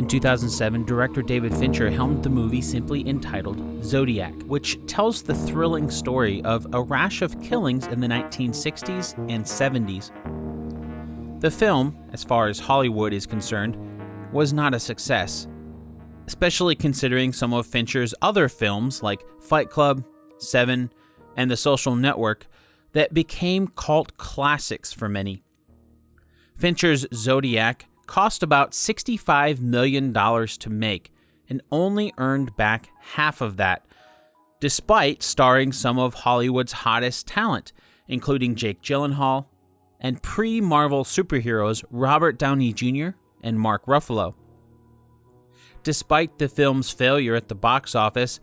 In 2007, director David Fincher helmed the movie simply entitled Zodiac, which tells the thrilling story of a rash of killings in the 1960s and 70s. The film, as far as Hollywood is concerned, was not a success, especially considering some of Fincher's other films like Fight Club, Seven, and The Social Network that became cult classics for many. Fincher's Zodiac cost about $65 million to make and only earned back half of that, despite starring some of Hollywood's hottest talent, including Jake Gyllenhaal and pre-Marvel superheroes Robert Downey Jr. and Mark Ruffalo. Despite the film's failure at the box office,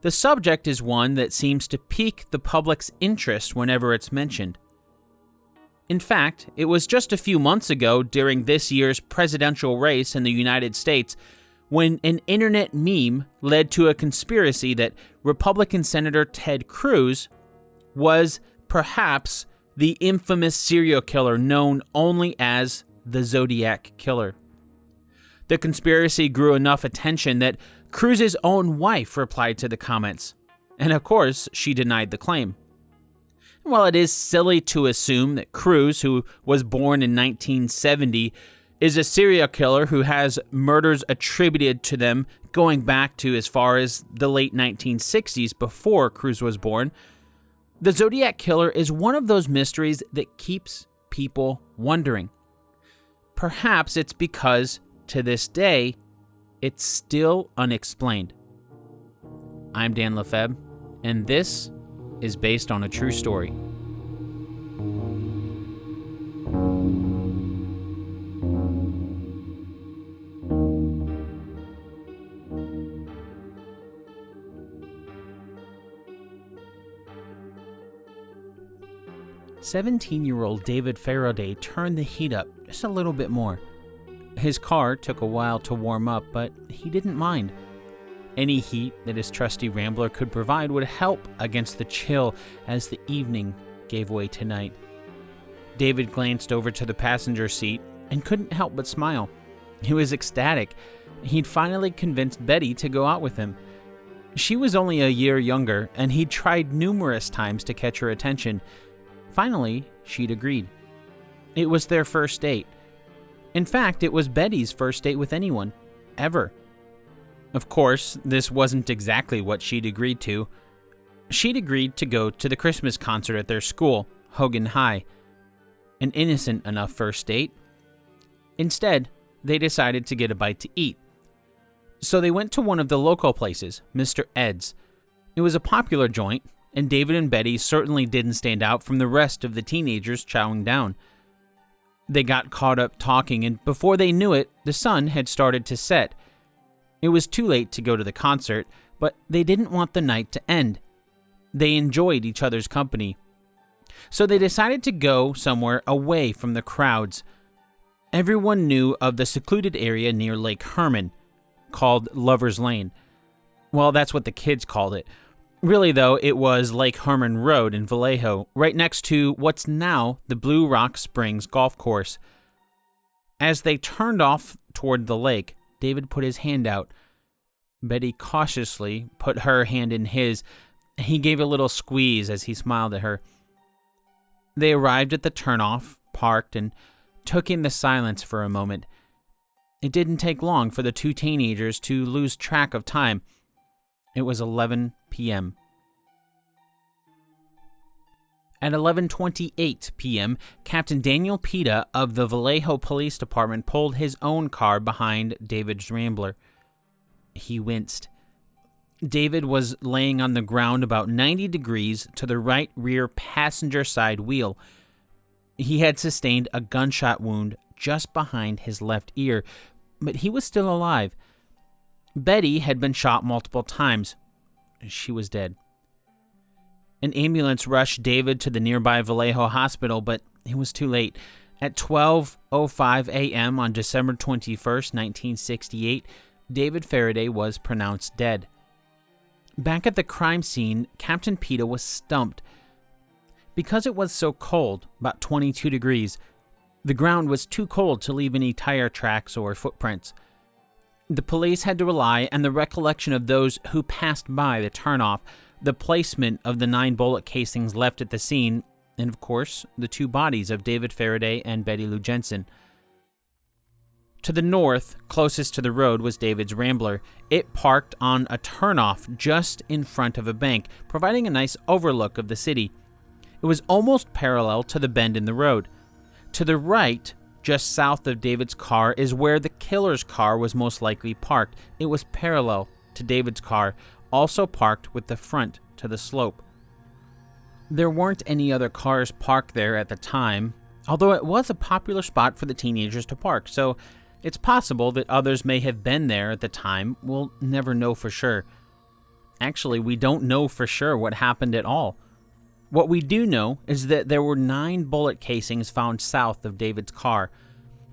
the subject is one that seems to pique the public's interest whenever it's mentioned. In fact, it was just a few months ago during this year's presidential race in the United States when an internet meme led to a conspiracy that Republican Senator Ted Cruz was perhaps the infamous serial killer known only as the Zodiac Killer. The conspiracy grew enough attention that Cruz's own wife replied to the comments, and of course, she denied the claim. While it is silly to assume that Cruz, who was born in 1970, is a serial killer who has murders attributed to them going back to as far as the late 1960s before Cruz was born, the Zodiac Killer is one of those mysteries that keeps people wondering. Perhaps it's because, to this day, it's still unexplained. I'm Dan Lefebvre, and this is based on a true story. "17-year-old David Faraday turned the heat up just a little bit more. His car took a while to warm up, but he didn't mind. Any heat that his trusty Rambler could provide would help against the chill as the evening gave way to night. David glanced over to the passenger seat and couldn't help but smile. He was ecstatic. He'd finally convinced Betty to go out with him. She was only a year younger, and he'd tried numerous times to catch her attention. Finally, she'd agreed. It was their first date. In fact, it was Betty's first date with anyone, ever. Of course, this wasn't exactly what she'd agreed to. She'd agreed to go to the Christmas concert at their school, Hogan High. An innocent enough first date. Instead, they decided to get a bite to eat. So they went to one of the local places, Mr. Ed's. It was a popular joint, and David and Betty certainly didn't stand out from the rest of the teenagers chowing down. They got caught up talking, and before they knew it, the sun had started to set. It was too late to go to the concert, but they didn't want the night to end. They enjoyed each other's company. So they decided to go somewhere away from the crowds. Everyone knew of the secluded area near Lake Herman, called Lover's Lane. Well, that's what the kids called it. Really, though, it was Lake Herman Road in Vallejo, right next to what's now the Blue Rock Springs golf course. As they turned off toward the lake, David put his hand out. Betty cautiously put her hand in his. He gave a little squeeze as he smiled at her. They arrived at the turnoff, parked, and took in the silence for a moment. It didn't take long for the two teenagers to lose track of time. It was 11 p.m. At 11:28 p.m., Captain Daniel Pita of the Vallejo Police Department pulled his own car behind David's Rambler. He winced. David was laying on the ground about 90 degrees to the right rear passenger side wheel. He had sustained a gunshot wound just behind his left ear, but he was still alive. Betty had been shot multiple times. She was dead. An ambulance rushed David to the nearby Vallejo hospital, but it was too late. At 12:05 a.m. on December 21st, 1968, David Faraday was pronounced dead. Back at the crime scene, Captain Pita was stumped. Because it was so cold, about 22 degrees, the ground was too cold to leave any tire tracks or footprints. The police had to rely on the recollection of those who passed by the turnoff, the placement of the 9 bullet casings left at the scene, and of course, the 2 bodies of David Faraday and Betty Lou Jensen. To the north, closest to the road, was David's Rambler. It parked on a turnoff just in front of a bank, providing a nice overlook of the city. It was almost parallel to the bend in the road. To the right, just south of David's car, is where the killer's car was most likely parked. It was parallel to David's car, also parked with the front to the slope. There weren't any other cars parked there at the time, although it was a popular spot for the teenagers to park, so it's possible that others may have been there at the time. We'll never know for sure. Actually, we don't know for sure what happened at all. What we do know is that there were 9 bullet casings found south of David's car.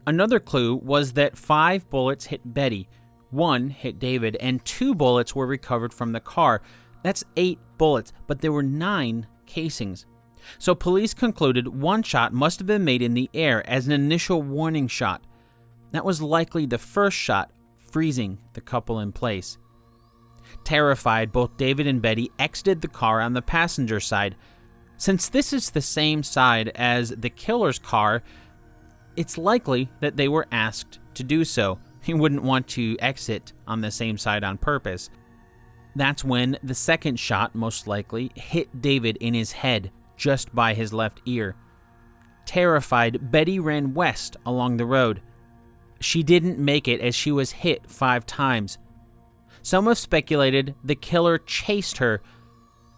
Another clue was that 5 bullets hit Betty, 1 hit David, and 2 bullets were recovered from the car. That's 8 bullets, but there were 9 casings. So police concluded 1 shot must have been made in the air as an initial warning shot. That was likely the first shot, freezing the couple in place. Terrified, both David and Betty exited the car on the passenger side. Since this is the same side as the killer's car, it's likely that they were asked to do so. He wouldn't want to exit on the same side on purpose. That's when the second shot, most likely, hit David in his head, just by his left ear. Terrified, Betty ran west along the road. She didn't make it as she was hit 5 times. Some have speculated the killer chased her,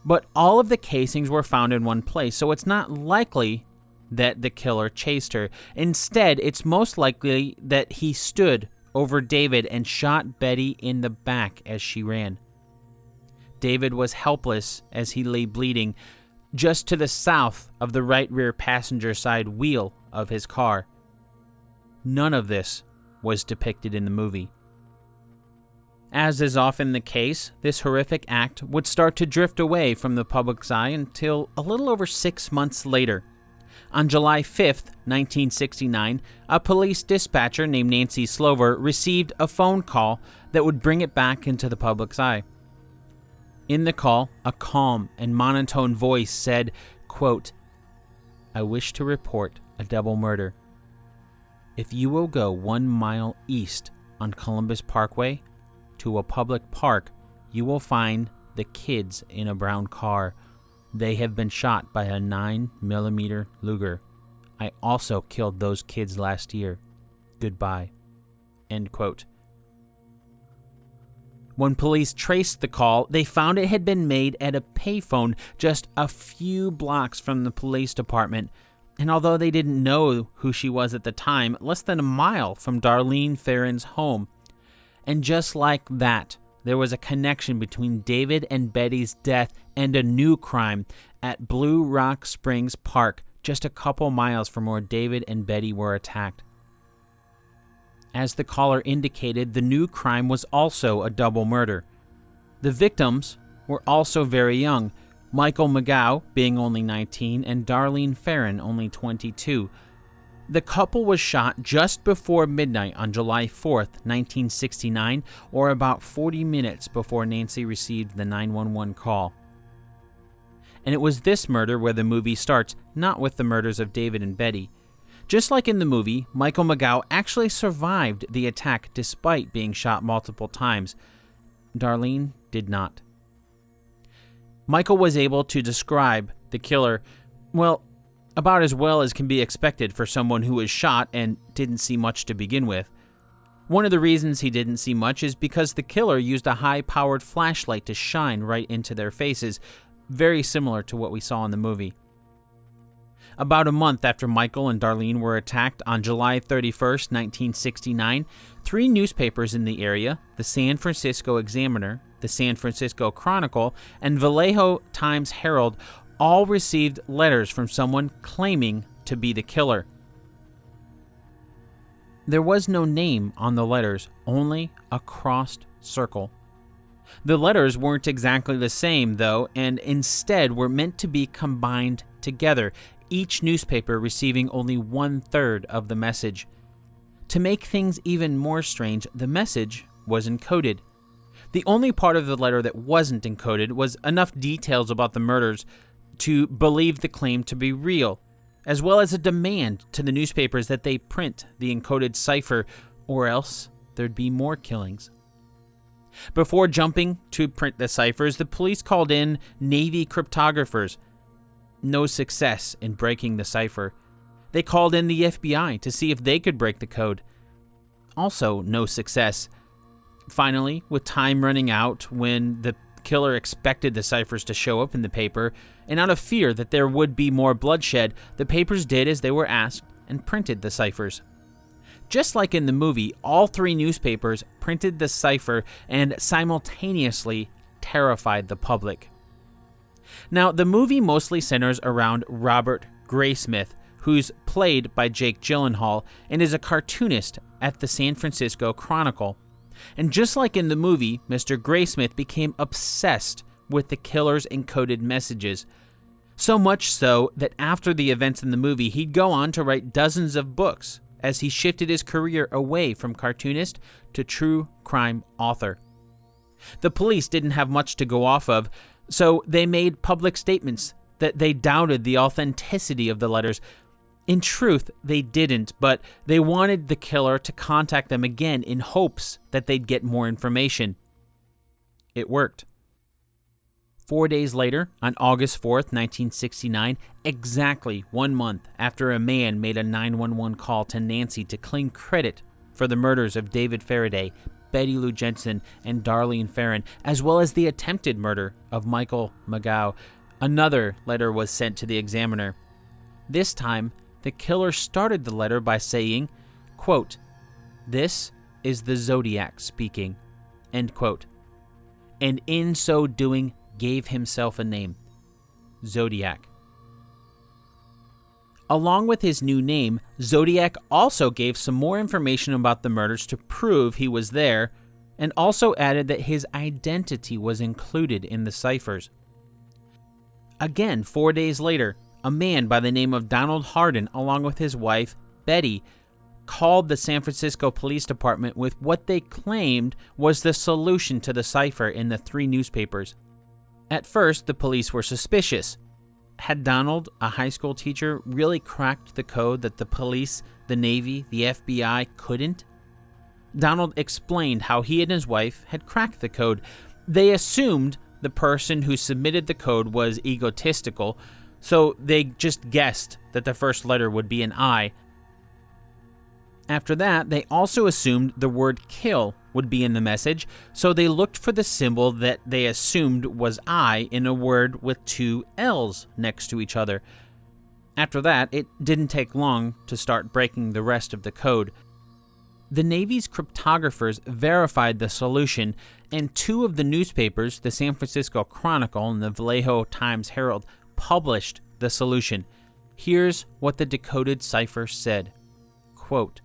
but all of the casings were found in one place, so it's not likely that the killer chased her. Instead, it's most likely that he stood over David and shot Betty in the back as she ran. David was helpless as he lay bleeding just to the south of the right rear passenger side wheel of his car. None of this was depicted in the movie. As is often the case, this horrific act would start to drift away from the public's eye until a little over 6 months later. On July 5th, 1969, a police dispatcher named Nancy Slover received a phone call that would bring it back into the public's eye. In the call, a calm and monotone voice said, quote, "I wish to report a double murder. If you will go 1 mile east on Columbus Parkway to a public park, you will find the kids in a brown car. They have been shot by a 9mm Luger. I also killed those kids last year. Goodbye." End quote. When police traced the call, they found it had been made at a payphone just a few blocks from the police department. And although they didn't know who she was at the time, less than a mile from Darlene Ferrin's home. And just like that, there was a connection between David and Betty's death and a new crime at Blue Rock Springs Park, just a couple miles from where David and Betty were attacked. As the caller indicated, the new crime was also a double murder. The victims were also very young, Michael McGow being only 19 and Darlene Ferrin only 22. The couple was shot just before midnight on July 4th, 1969, or about 40 minutes before Nancy received the 911 call. And it was this murder where the movie starts, not with the murders of David and Betty. Just like in the movie, Michael McGow actually survived the attack despite being shot multiple times. Darlene did not. Michael was able to describe the killer, well, about as well as can be expected for someone who was shot and didn't see much to begin with. One of the reasons he didn't see much is because the killer used a high-powered flashlight to shine right into their faces, very similar to what we saw in the movie. About a month after Michael and Darlene were attacked on July 31st, 1969, 3 newspapers in the area, the San Francisco Examiner, the San Francisco Chronicle, and Vallejo Times-Herald, all received letters from someone claiming to be the killer. There was no name on the letters, only a crossed circle. The letters weren't exactly the same, though, and instead were meant to be combined together, each newspaper receiving only 1/3 of the message. To make things even more strange, the message was encoded. The only part of the letter that wasn't encoded was enough details about the murders to believe the claim to be real, as well as a demand to the newspapers that they print the encoded cipher, or else there'd be more killings. Before jumping to print the ciphers, the police called in Navy cryptographers. No success in breaking the cipher. They called in the FBI to see if they could break the code. Also, no success. Finally, with time running out when the killer expected the ciphers to show up in the paper, and out of fear that there would be more bloodshed, the papers did as they were asked and printed the ciphers. Just like in the movie, all three newspapers printed the cipher and simultaneously terrified the public. Now, the movie mostly centers around Robert Graysmith, who's played by Jake Gyllenhaal and is a cartoonist at the San Francisco Chronicle. And just like in the movie, Mr. Graysmith became obsessed with the killer's encoded messages. So much so that after the events in the movie, he'd go on to write dozens of books as he shifted his career away from cartoonist to true crime author. The police didn't have much to go off of, so they made public statements that they doubted the authenticity of the letters. In truth, they didn't, but they wanted the killer to contact them again in hopes that they'd get more information. It worked. 4 days later, on August 4th, 1969, exactly 1 month after a man made a 911 call to Nancy to claim credit for the murders of David Faraday, Betty Lou Jensen, and Darlene Ferrin, as well as the attempted murder of Michael McGough, another letter was sent to the Examiner. This time, the killer started the letter by saying, quote, "This is the Zodiac speaking," end quote, and in so doing gave himself a name, Zodiac. Along with his new name, Zodiac also gave some more information about the murders to prove he was there, and also added that his identity was included in the ciphers. Again, 4 days later, a man by the name of Donald Hardin, along with his wife, Betty, called the San Francisco Police Department with what they claimed was the solution to the cipher in the three newspapers. At first, the police were suspicious. Had Donald, a high school teacher, really cracked the code that the police, the Navy, the FBI couldn't? Donald explained how he and his wife had cracked the code. They assumed the person who submitted the code was egotistical, so they just guessed that the first letter would be an I. After that, they also assumed the word kill would be in the message, so they looked for the symbol that they assumed was I in a word with two L's next to each other. After that, it didn't take long to start breaking the rest of the code. The Navy's cryptographers verified the solution, and two of the newspapers, the San Francisco Chronicle and the Vallejo Times-Herald, published the solution. Here's what the decoded cipher said. Quote,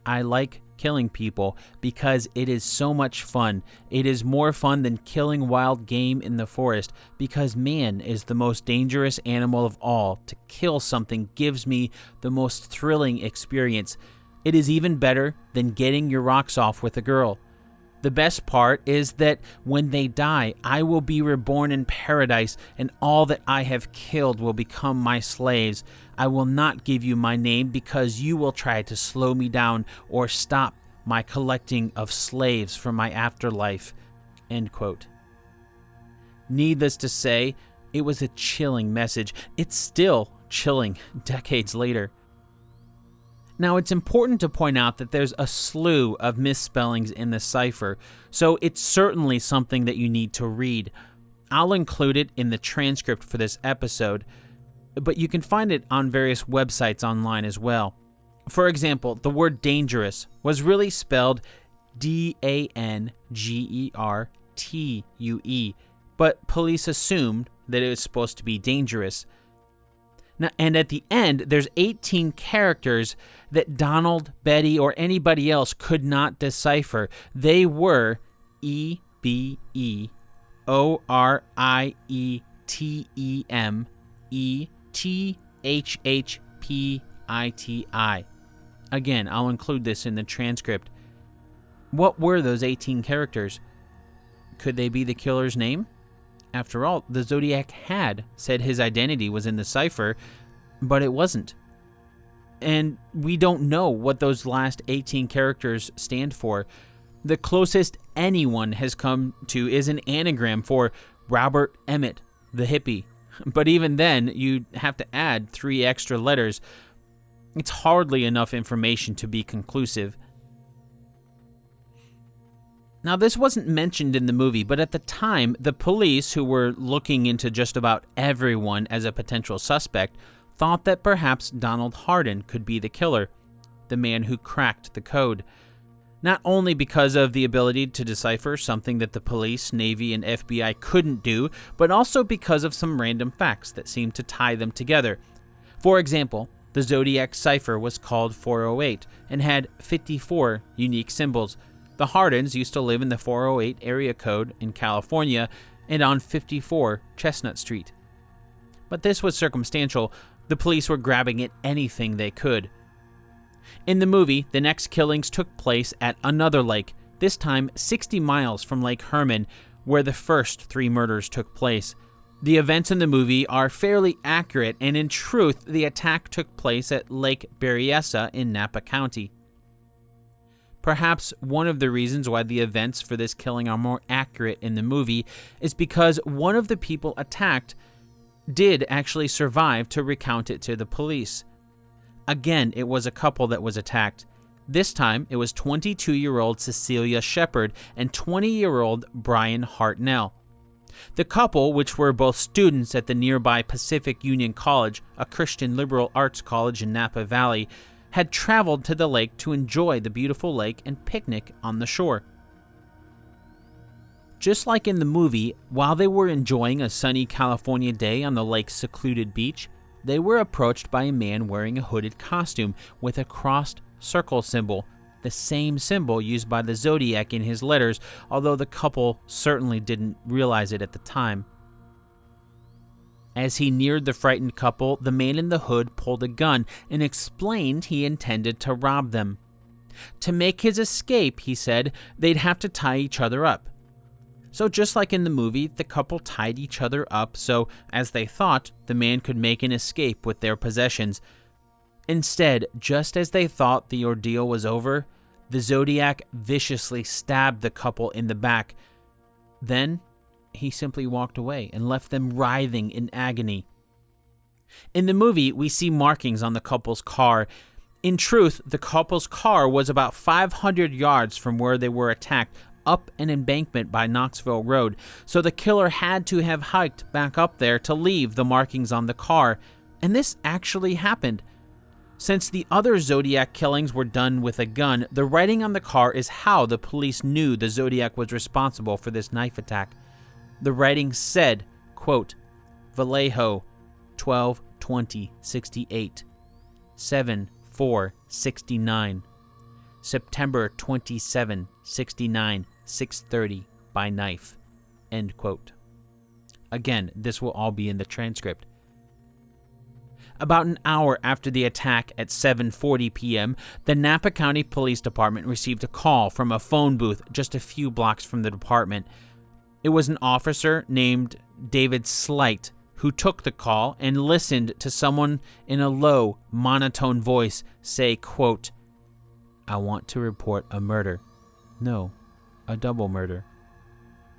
"I like killing people because it is so much fun. It is more fun than killing wild game in the forest because man is the most dangerous animal of all. To kill something gives me the most thrilling experience. It is even better than getting your rocks off with a girl. The best part is that when they die, I will be reborn in paradise, and all that I have killed will become my slaves. I will not give you my name because you will try to slow me down or stop my collecting of slaves for my afterlife." End quote. Needless to say, it was a chilling message. It's still chilling decades later. Now, it's important to point out that there's a slew of misspellings in the cipher, so it's certainly something that you need to read. I'll include it in the transcript for this episode, but you can find it on various websites online as well. For example, the word dangerous was really spelled Dangertue, but police assumed that it was supposed to be dangerous. Now, and at the end, there's 18 characters that Donald, Betty, or anybody else could not decipher. They were EBEORIETEMETHHPITI. Again, I'll include this in the transcript. 18 characters that Donald, Betty, or anybody else could not decipher. They were EBEORIETEMETHHPITI. Again, I'll include this in the transcript. What were those 18 characters? Could they be the killer's name? After all, the Zodiac had said his identity was in the Cipher, but it wasn't. And we don't know what those last 18 characters stand for. The closest anyone has come to is an anagram for Robert Emmett, the hippie. But even then, you'd have to add 3 extra letters. It's hardly enough information to be conclusive. Now, this wasn't mentioned in the movie, but at the time, the police, who were looking into just about everyone as a potential suspect, thought that perhaps Donald Hardin could be the killer, the man who cracked the code. Not only because of the ability to decipher something that the police, Navy, and FBI couldn't do, but also because of some random facts that seemed to tie them together. For example, the Zodiac Cipher was called 408 and had 54 unique symbols. The Hardins used to live in the 408 area code in California and on 54 Chestnut Street. But this was circumstantial. The police were grabbing at anything they could. In the movie, the next killings took place at another lake, this time 60 miles from Lake Herman, where the first 3 murders took place. The events in the movie are fairly accurate, and in truth, the attack took place at Lake Berryessa in Napa County. Perhaps one of the reasons why the events for this killing are more accurate in the movie is because one of the people attacked did actually survive to recount it to the police. Again, it was a couple that was attacked. This time, it was 22-year-old Cecilia Shepard and 20-year-old Brian Hartnell. The couple, which were both students at the nearby Pacific Union College, a Christian liberal arts college in Napa Valley, had traveled to the lake to enjoy the beautiful lake and picnic on the shore. Just like in the movie, while they were enjoying a sunny California day on the lake's secluded beach, they were approached by a man wearing a hooded costume with a crossed circle symbol, the same symbol used by the Zodiac in his letters, although the couple certainly didn't realize it at the time. As he neared the frightened couple, the man in the hood pulled a gun and explained he intended to rob them. To make his escape, he said, they'd have to tie each other up. So just like in the movie, the couple tied each other up so, as they thought, the man could make an escape with their possessions. Instead, just as they thought the ordeal was over, the Zodiac viciously stabbed the couple in the back. Then, he simply walked away and left them writhing in agony. In the movie, we see markings on the couple's car. In truth, the couple's car was about 500 yards from where they were attacked, up an embankment by Knoxville Road, so the killer had to have hiked back up there to leave the markings on the car, and this actually happened. Since the other Zodiac killings were done with a gun, the writing on the car is how the police knew the Zodiac was responsible for this knife attack. The writing said, quote, Vallejo, 12/20/68, 7/4/69, September 27, 69, 6:30 by knife, end quote. Again, this will all be in the transcript. About an hour after the attack at 7:40 p.m., the Napa County Police Department received a call from a phone booth just a few blocks from the department. It was an officer named David Slight who took the call and listened to someone in a low, monotone voice say, quote, I want to report a murder. No, a double murder.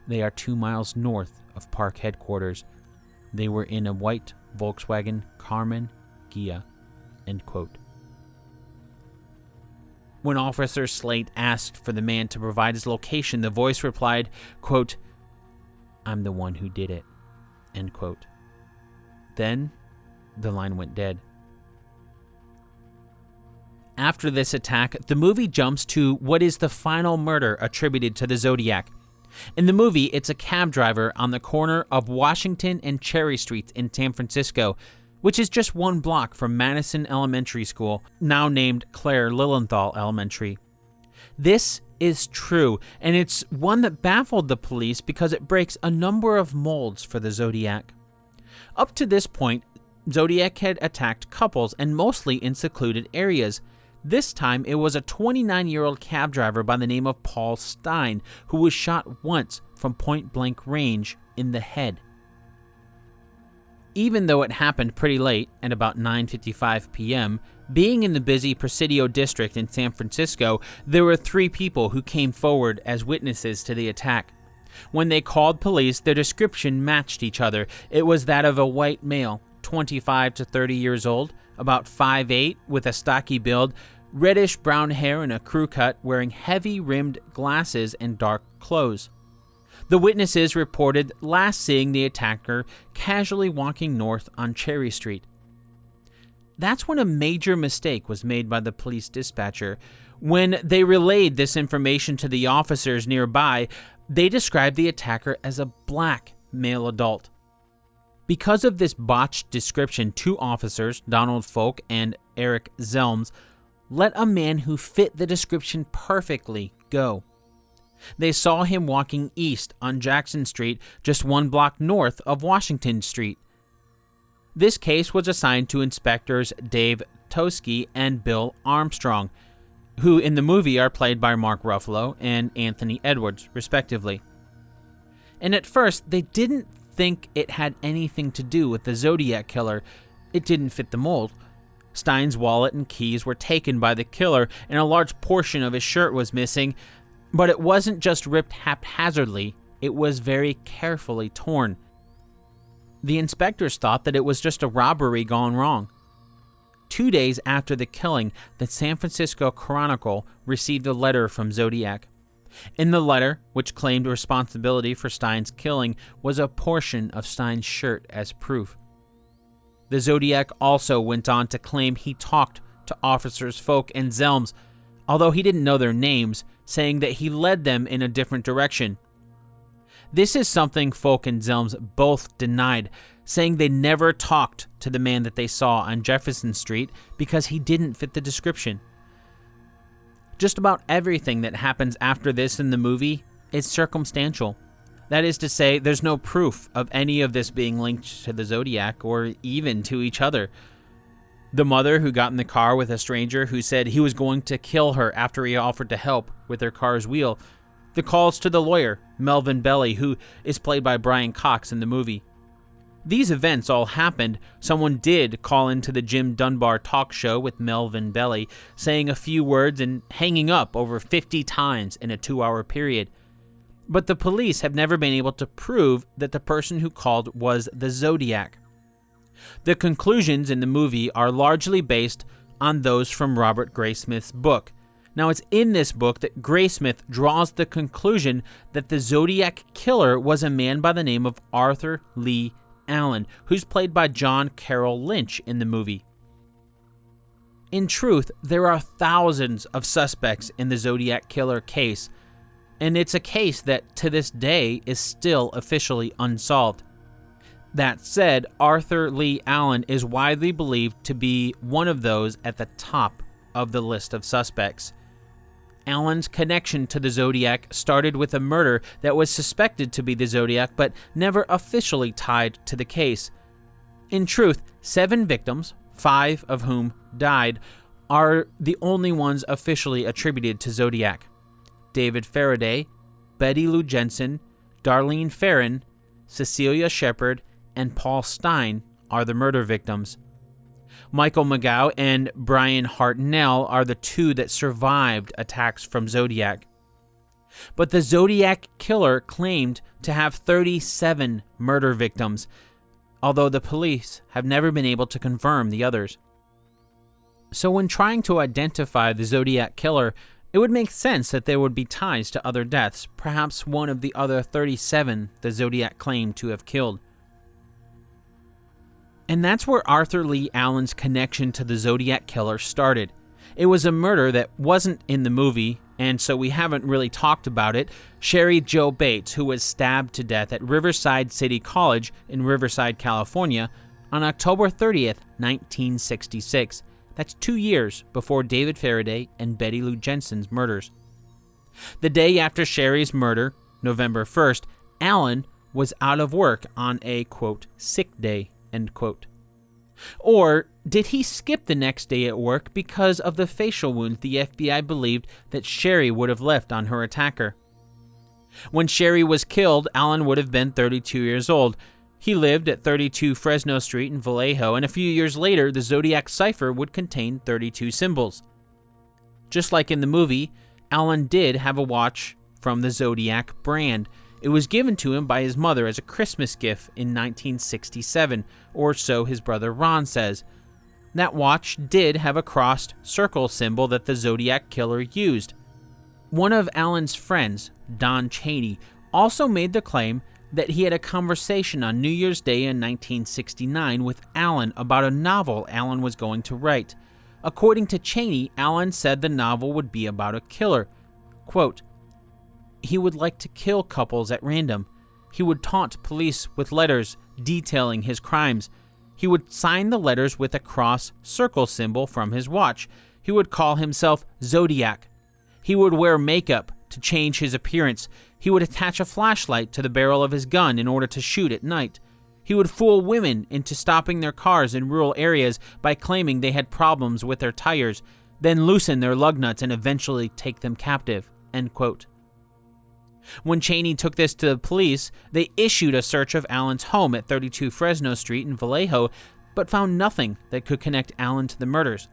They are 2 miles north of park headquarters. They were in a white Volkswagen Carmen Ghia, end quote. When Officer Slate asked for the man to provide his location, the voice replied, quote, I'm the one who did it, end quote. Then, the line went dead. After this attack, the movie jumps to what is the final murder attributed to the Zodiac. In the movie, it's a cab driver on the corner of Washington and Cherry Streets in San Francisco, which is just 1 block from Madison Elementary School, now named Claire Lilienthal Elementary. This is true, and it's one that baffled the police because it breaks a number of molds for the Zodiac. Up to this point, Zodiac had attacked couples and mostly in secluded areas. This time, it was a 29-year-old cab driver by the name of Paul Stine, who was shot once from point-blank range in the head. Even though it happened pretty late, at about 9:55 p.m., being in the busy Presidio district in San Francisco, there were 3 people who came forward as witnesses to the attack. When they called police, their description matched each other. It was that of a white male, 25 to 30 years old, about 5'8", with a stocky build, reddish-brown hair and a crew cut, wearing heavy-rimmed glasses and dark clothes. The witnesses reported last seeing the attacker casually walking north on Cherry Street. That's when a major mistake was made by the police dispatcher. When they relayed this information to the officers nearby, they described the attacker as a black male adult. Because of this botched description, 2 officers, Donald Folk and Eric Zelms, let a man who fit the description perfectly go. They saw him walking east on Jackson Street, just 1 block north of Washington Street. This case was assigned to inspectors Dave Gutowski and Bill Armstrong, who in the movie are played by Mark Ruffalo and Anthony Edwards, respectively. And at first, they didn't think it had anything to do with the Zodiac Killer. It didn't fit the mold. Stine's wallet and keys were taken by the killer, and a large portion of his shirt was missing. But it wasn't just ripped haphazardly, it was very carefully torn. The inspectors thought that it was just a robbery gone wrong. 2 days after the killing, the San Francisco Chronicle received a letter from Zodiac. In the letter, which claimed responsibility for Stine's killing, was a portion of Stine's shirt as proof. The Zodiac also went on to claim he talked to officers Folk and Zelms, although he didn't know their names, saying that he led them in a different direction. This is something Folk and Zelms both denied, saying they never talked to the man that they saw on Jefferson Street because he didn't fit the description. Just about everything that happens after this in the movie is circumstantial. That is to say, there's no proof of any of this being linked to the Zodiac or even to each other. The mother who got in the car with a stranger who said he was going to kill her after he offered to help with her car's wheel. The calls to the lawyer, Melvin Belly, who is played by Brian Cox in the movie. These events all happened. Someone did call into the Jim Dunbar talk show with Melvin Belly, saying a few words and hanging up over 50 times in a 2-hour period. But the police have never been able to prove that the person who called was the Zodiac. The conclusions in the movie are largely based on those from Robert Graysmith's book. Now, it's in this book that Graysmith draws the conclusion that the Zodiac Killer was a man by the name of Arthur Lee Allen, who's played by John Carroll Lynch in the movie. In truth, there are thousands of suspects in the Zodiac Killer case, and it's a case that to this day is still officially unsolved. That said, Arthur Lee Allen is widely believed to be one of those at the top of the list of suspects. Allen's connection to the Zodiac started with a murder that was suspected to be the Zodiac, but never officially tied to the case. In truth, 7 victims, 5 of whom died, are the only ones officially attributed to Zodiac. David Faraday, Betty Lou Jensen, Darlene Ferrin, Cecilia Shepard, and Paul Stine are the murder victims. Michael McGough and Brian Hartnell are the 2 that survived attacks from Zodiac. But the Zodiac Killer claimed to have 37 murder victims, although the police have never been able to confirm the others. So when trying to identify the Zodiac Killer, it would make sense that there would be ties to other deaths, perhaps one of the other 37 the Zodiac claimed to have killed. And that's where Arthur Lee Allen's connection to the Zodiac Killer started. It was a murder that wasn't in the movie, and so we haven't really talked about it. Sherry Jo Bates, who was stabbed to death at Riverside City College in Riverside, California, on October 30th, 1966. That's 2 years before David Faraday and Betty Lou Jensen's murders. The day after Sherry's murder, November 1st, Allen was out of work on a, quote, sick day, end quote. Or did he skip the next day at work because of the facial wounds the FBI believed that Sherry would have left on her attacker? When Sherry was killed, Allen would have been 32 years old. He lived at 32 Fresno Street in Vallejo, and a few years later, the Zodiac Cipher would contain 32 symbols. Just like in the movie, Allen did have a watch from the Zodiac brand. It was given to him by his mother as a Christmas gift in 1967, or so his brother Ron says. That watch did have a crossed circle symbol that the Zodiac Killer used. One of Allen's friends, Don Chaney, also made the claim that he had a conversation on New Year's Day in 1969 with Allen about a novel Allen was going to write. According to Chaney, Allen said the novel would be about a killer. Quote, "He would like to kill couples at random. He would taunt police with letters detailing his crimes. He would sign the letters with a cross circle symbol from his watch. He would call himself Zodiac. He would wear makeup to change his appearance. He would attach a flashlight to the barrel of his gun in order to shoot at night. He would fool women into stopping their cars in rural areas by claiming they had problems with their tires, then loosen their lug nuts and eventually take them captive." End quote. When Chaney took this to the police, they issued a search of Allen's home at 32 Fresno Street in Vallejo, but found nothing that could connect Allen to the murders.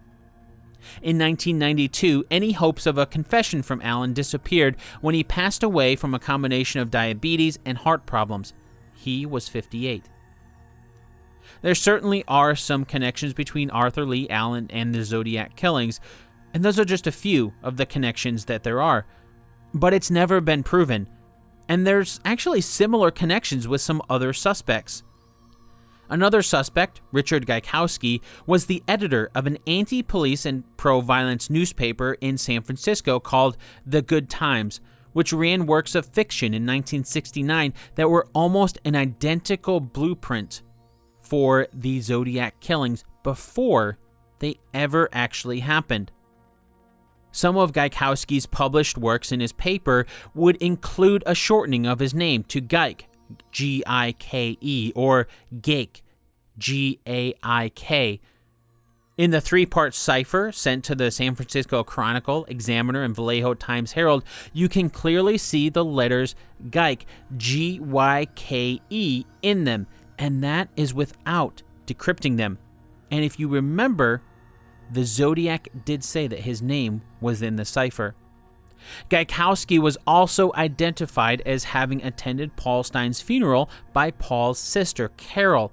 In 1992, any hopes of a confession from Allen disappeared when he passed away from a combination of diabetes and heart problems. He was 58. There certainly are some connections between Arthur Lee Allen and the Zodiac killings, and those are just a few of the connections that there are. But it's never been proven, and there's actually similar connections with some other suspects. Another suspect, Richard Gutowski, was the editor of an anti-police and pro-violence newspaper in San Francisco called The Good Times, which ran works of fiction in 1969 that were almost an identical blueprint for the Zodiac killings before they ever actually happened. Some of Gutowski's published works in his paper would include a shortening of his name to Gike, G-I-K-E, or Gaik, G-A-I-K. In the three-part cipher sent to the San Francisco Chronicle, Examiner, and Vallejo Times-Herald, you can clearly see the letters Gike, G-Y-K-E, in them, and that is without decrypting them. And if you remember, the Zodiac did say that his name was in the cipher. Gutowski was also identified as having attended Paul Stine's funeral by Paul's sister, Carol.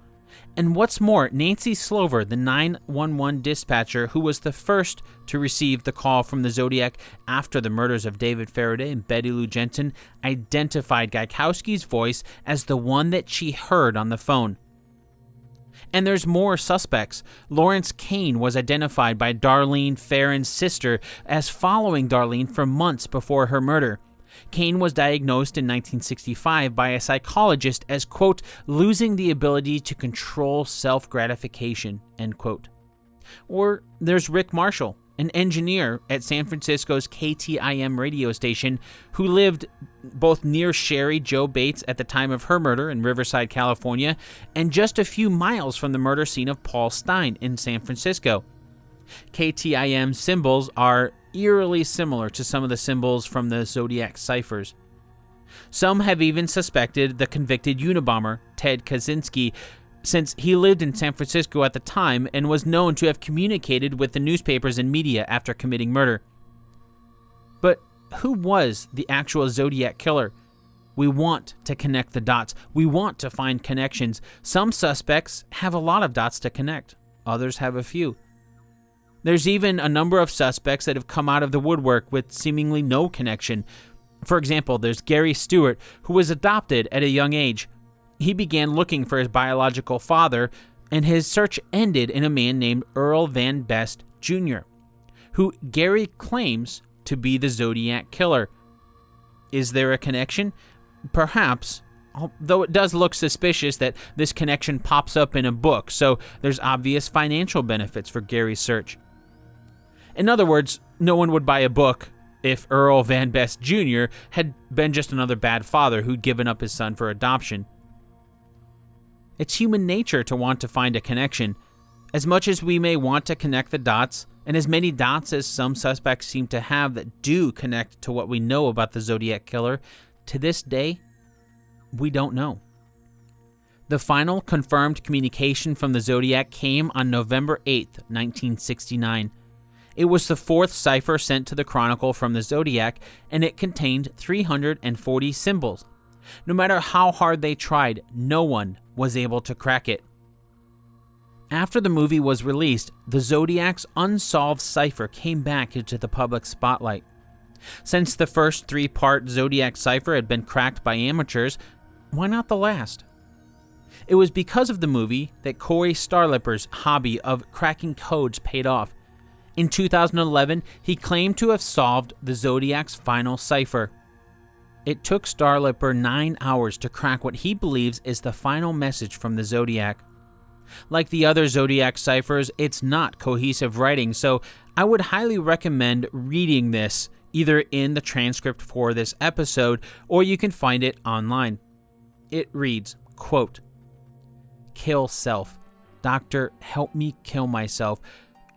And what's more, Nancy Slover, the 911 dispatcher who was the first to receive the call from the Zodiac after the murders of David Faraday and Betty Lou Jensen, identified Gutowski's voice as the one that she heard on the phone. And there's more suspects. Lawrence Cain was identified by Darlene Farron's sister as following Darlene for months before her murder. Cain was diagnosed in 1965 by a psychologist as, quote, losing the ability to control self-gratification, end quote. Or there's Rick Marshall, an engineer at San Francisco's KTIM radio station who lived both near Sherry Jo Bates at the time of her murder in Riverside, California, and just a few miles from the murder scene of Paul Stine in San Francisco. KTIM symbols are eerily similar to some of the symbols from the Zodiac ciphers. Some have even suspected the convicted Unabomber, Ted Kaczynski, since he lived in San Francisco at the time and was known to have communicated with the newspapers and media after committing murder. But who was the actual Zodiac Killer? We want to connect the dots. We want to find connections. Some suspects have a lot of dots to connect. Others have a few. There's even a number of suspects that have come out of the woodwork with seemingly no connection. For example, there's Gary Stewart, who was adopted at a young age. He began looking for his biological father, and his search ended in a man named Earl Van Best Jr., who Gary claims to be the Zodiac Killer. Is there a connection? Perhaps, though it does look suspicious that this connection pops up in a book, so there's obvious financial benefits for Gary's search. In other words, no one would buy a book if Earl Van Best Jr. had been just another bad father who'd given up his son for adoption. It's human nature to want to find a connection, As much as we may want to connect the dots, and as many dots as some suspects seem to have that do connect to what we know about the Zodiac Killer, to this day, we don't know. The final confirmed communication from the Zodiac came on November 8th, 1969. It was the fourth cipher sent to the Chronicle from the Zodiac, and it contained 340 symbols. No matter how hard they tried, no one was able to crack it. After the movie was released, the Zodiac's unsolved cipher came back into the public spotlight. Since the first three-part Zodiac cipher had been cracked by amateurs, why not the last? It was because of the movie that Corey Starlipper's hobby of cracking codes paid off. In 2011, he claimed to have solved the Zodiac's final cipher. It took Starlipper 9 hours to crack what he believes is the final message from the Zodiac. Like the other Zodiac ciphers, it's not cohesive writing, so I would highly recommend reading this, either in the transcript for this episode, or you can find it online. It reads, quote, "Kill self. Doctor, help me kill myself.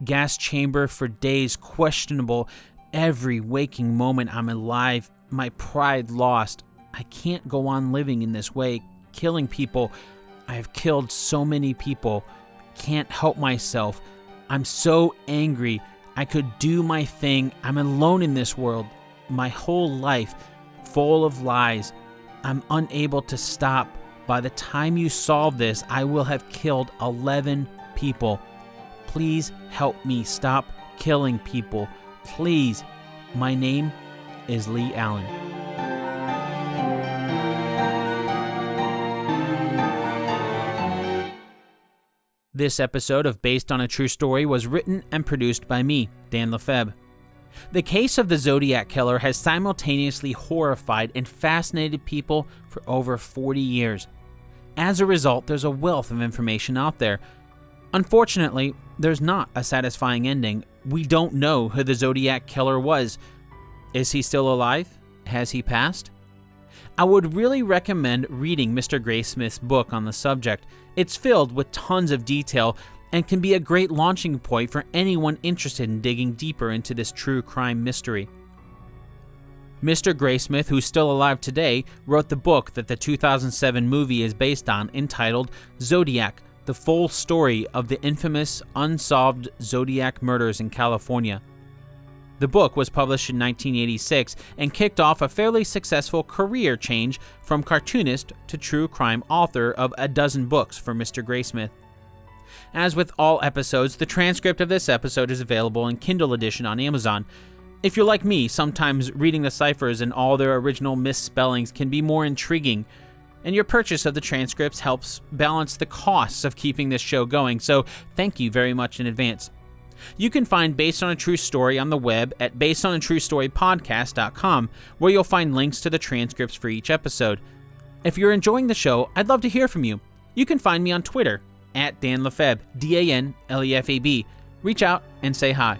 Gas chamber for days questionable. Every waking moment I'm alive. My pride lost. I can't go on living in this way, killing people. I have killed so many people. Can't help myself. I'm so angry. I could do my thing. I'm alone in this world. My whole life full of lies. I'm unable to stop. By the time you solve this, I will have killed 11 people. Please help me stop killing people. Please. My name is Lee Allen." This episode of Based on a True Story was written and produced by me, Dan Lefebvre. The case of the Zodiac Killer has simultaneously horrified and fascinated people for over 40 years. As a result, there's a wealth of information out there. Unfortunately, there's not a satisfying ending. We don't know who the Zodiac Killer was. Is he still alive? Has he passed? I would really recommend reading Mr. Graysmith's book on the subject. It's filled with tons of detail and can be a great launching point for anyone interested in digging deeper into this true crime mystery. Mr. Graysmith, who's still alive today, wrote the book that the 2007 movie is based on, entitled Zodiac, the full story of the infamous unsolved Zodiac murders in California. The book was published in 1986 and kicked off a fairly successful career change from cartoonist to true crime author of a dozen books for Mr. Graysmith. As with all episodes, the transcript of this episode is available in Kindle edition on Amazon. If you're like me, sometimes reading the ciphers and all their original misspellings can be more intriguing, and your purchase of the transcripts helps balance the costs of keeping this show going, so thank you very much in advance. You can find Based on a True Story on the web at basedonatruestorypodcast.com, where you'll find links to the transcripts for each episode. If you're enjoying the show, I'd love to hear from you. You can find me on Twitter, at Dan Lefebvre, DanLefab. Reach out and say hi.